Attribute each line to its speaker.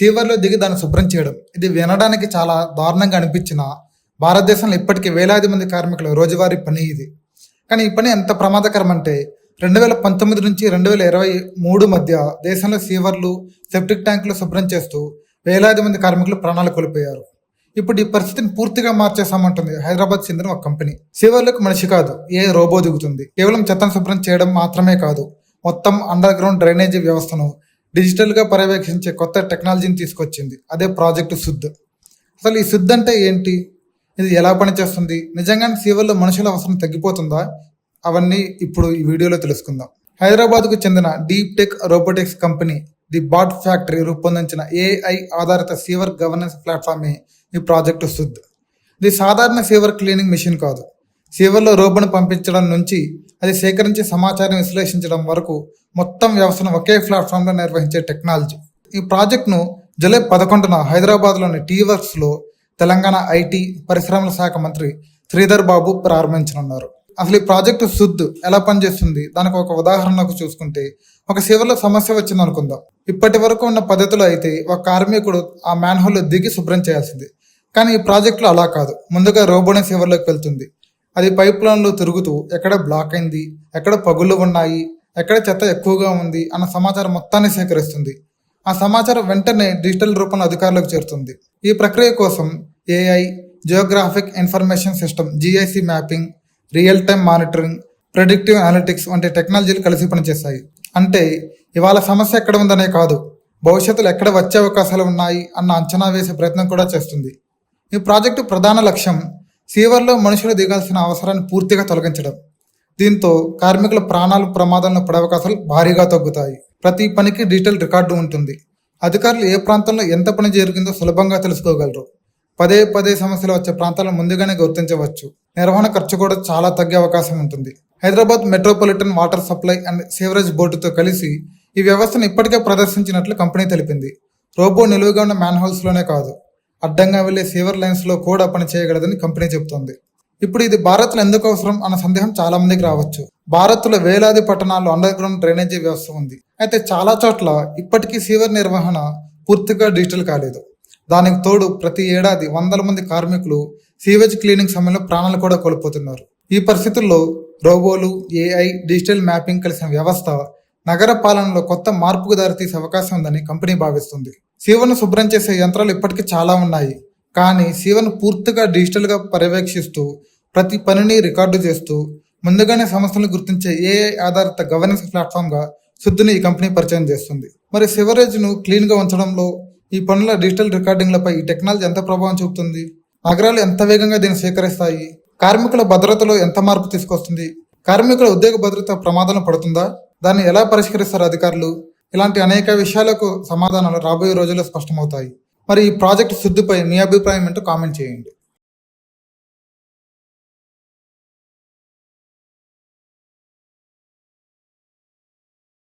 Speaker 1: సీవర్లో దిగి దాన్ని శుభ్రం చేయడం. ఇది వినడానికి చాలా దారుణంగా అనిపించిన భారతదేశంలో ఇప్పటికీ వేలాది మంది కార్మికుల రోజువారీ పని ఇది. కానీ ఈ పని ఎంత ప్రమాదకరం అంటే 2019 నుంచి 2023 మధ్య దేశంలో సీవర్లు, సెప్టిక్ ట్యాంకులు శుభ్రం చేస్తూ వేలాది మంది కార్మికులు ప్రాణాలు కోల్పోయారు. ఇప్పుడు ఈ పరిస్థితిని పూర్తిగా మార్చేసామంటుంది హైదరాబాద్ చెందిన ఒక కంపెనీ. సీవర్లకు మనిషి కాదు, ఏ రోబో దిగుతుంది. కేవలం చెత్తను శుభ్రం చేయడం మాత్రమే కాదు, మొత్తం అండర్ గ్రౌండ్ డ్రైనేజీ వ్యవస్థను డిజిటల్గా పర్యవేక్షించే కొత్త టెక్నాలజీని తీసుకొచ్చింది. అదే ప్రాజెక్టు శుద్ధ్. అసలు ఈ శుద్ధ్ అంటే ఏంటి, ఇది ఎలా పనిచేస్తుంది, నిజంగానే సీవర్లో మనుషుల అవసరం తగ్గిపోతుందా, అవన్నీ ఇప్పుడు ఈ వీడియోలో తెలుసుకుందాం. హైదరాబాద్కు చెందిన deep tech robotics company the bot factory రూపొందించిన ఏఐ ఆధారిత సీవర్ గవర్నెన్స్ ప్లాట్ఫామే ఈ ప్రాజెక్టు శుద్ధ్. ఇది సాధారణ సీవర్ క్లీనింగ్ మిషన్ కాదు. సీవర్లో రోబోను పంపించడం నుంచి అది సేకరించి సమాచారం విశ్లేషించడం వరకు మొత్తం వ్యవస్థను ఒకే ప్లాట్ఫామ్లో నిర్వహించే టెక్నాలజీ. ఈ ప్రాజెక్టును జూలై 11న హైదరాబాద్లోని టీవర్క్స్లో తెలంగాణ ఐటీ పరిశ్రమల శాఖ మంత్రి శ్రీధర్ బాబు ప్రారంభించనున్నారు. అసలు ఈ ప్రాజెక్టు శుద్ధ్ ఎలా పనిచేస్తుంది, దానికి ఒక ఉదాహరణకు చూసుకుంటే, ఒక సీవర్లో సమస్య వచ్చింది అనుకుందాం. ఇప్పటి వరకు ఉన్న పద్ధతిలో అయితే ఒక కార్మికుడు ఆ మ్యాన్హోల్లో దిగి శుభ్రం చేయాల్సింది. కానీ ఈ ప్రాజెక్టులో అలా కాదు. ముందుగా రోబోనే సీవర్లోకి వెళ్తుంది. అది పైప్ లైన్లో తిరుగుతూ ఎక్కడ బ్లాక్ అయింది, ఎక్కడ పగుళ్ళు ఉన్నాయి, ఎక్కడ చెత్త ఎక్కువగా ఉంది అన్న సమాచారం మొత్తాన్ని సేకరిస్తుంది. ఆ సమాచారం వెంటనే డిజిటల్ రూపంలో అధికారులకు చేరుతుంది. ఈ ప్రక్రియ కోసం AI, Geographic information system GIC mapping, real time monitoring, predictive analytics వంటి టెక్నాలజీలు కలిసి పనిచేస్తాయి. అంటే ఇవాళ సమస్య ఎక్కడ ఉందనే కాదు, భవిష్యత్తులో ఎక్కడ వచ్చే అవకాశాలు ఉన్నాయి అన్న అంచనా వేసే ప్రయత్నం కూడా చేస్తుంది. ఈ ప్రాజెక్టు ప్రధాన లక్ష్యం సీవర్లో మనుషులు దిగాల్సిన అవసరాన్ని పూర్తిగా తొలగించడం. దీంతో కార్మికుల ప్రాణాలు ప్రమాదంలో పడే అవకాశాలు భారీగా తగ్గుతాయి. ప్రతి పనికి డిజిటల్ రికార్డు ఉంటుంది. అధికారులు ఏ ప్రాంతంలో ఎంత పని జరిగిందో సులభంగా తెలుసుకోగలరు. పదే పదే సమస్యలు వచ్చే ప్రాంతాలను ముందుగానే గుర్తించవచ్చు. నిర్వహణ ఖర్చు కూడా చాలా తగ్గే అవకాశం ఉంటుంది. Hyderabad metropolitan water supply and sewerage బోర్డుతో కలిసి ఈ వ్యవస్థను ఇప్పటికే ప్రదర్శించినట్లు కంపెనీ తెలిపింది. రోబో నిలువుగా ఉన్న మ్యాన్హోల్స్లోనే కాదు, అడ్డంగా వెళ్లే సీవర్ లైన్స్లో కూడా పని చేయగలదని కంపెనీ చెబుతోంది. ఇప్పుడు ఇది భారత్లో ఎందుకు అవసరం అన్న సందేహం చాలా మందికి రావచ్చు. భారత్లో వేలాది పట్టణాల్లో అండర్ గ్రౌండ్ డ్రైనేజీ వ్యవస్థ ఉంది. అయితే చాలా చోట్ల ఇప్పటికీ సీవర్ నిర్వహణ పూర్తిగా డిజిటల్ కాలేదు. దానికి తోడు ప్రతి ఏడాది వందల మంది కార్మికులు సీవేజ్ క్లీనింగ్ సమయంలో ప్రాణాలు కూడా కోల్పోతున్నారు. ఈ పరిస్థితుల్లో రోబోలు, ఏఐ, డిజిటల్ మ్యాపింగ్ కలిసిన వ్యవస్థ నగర పాలనలో కొత్త మార్పుకు దారితీసే అవకాశం ఉందని కంపెనీ భావిస్తుంది. సీవర్ను శుభ్రం చేసే యంత్రాలు ఇప్పటికీ చాలా ఉన్నాయి. కానీ సీవర్ను పూర్తిగా డిజిటల్గా పర్యవేక్షిస్తూ ప్రతి పనిని రికార్డు చేస్తూ ముందుగానే సమస్యలను గుర్తించే ఏఐ ఆధారిత గవర్నెన్స్ ప్లాట్ఫామ్గా శుద్ధిని ఈ కంపెనీ పరిచయం చేస్తుంది. మరి సివరేజ్ను క్లీన్గా ఉంచడంలో, ఈ పనుల డిజిటల్ రికార్డింగ్లపై ఈ టెక్నాలజీ ఎంత ప్రభావం చూపుతుంది? నగరాలు ఎంత వేగంగా దీన్ని స్వీకరిస్తాయి? కార్మికుల భద్రతలో ఎంత మార్పు తీసుకొస్తుంది? కార్మికుల ఉద్యోగ భద్రత ప్రమాదంలో పడుతుందా? దాన్ని ఎలా పరిష్కరిస్తారు అధికారులు? ఇలాంటి అనేక విషయాలకు సమాధానాలు రాబోయే రోజుల్లో స్పష్టమవుతాయి. మరి ఈ ప్రాజెక్టు శుద్ధిపై మీ అభిప్రాయం ఏంటో కామెంట్ చేయండి.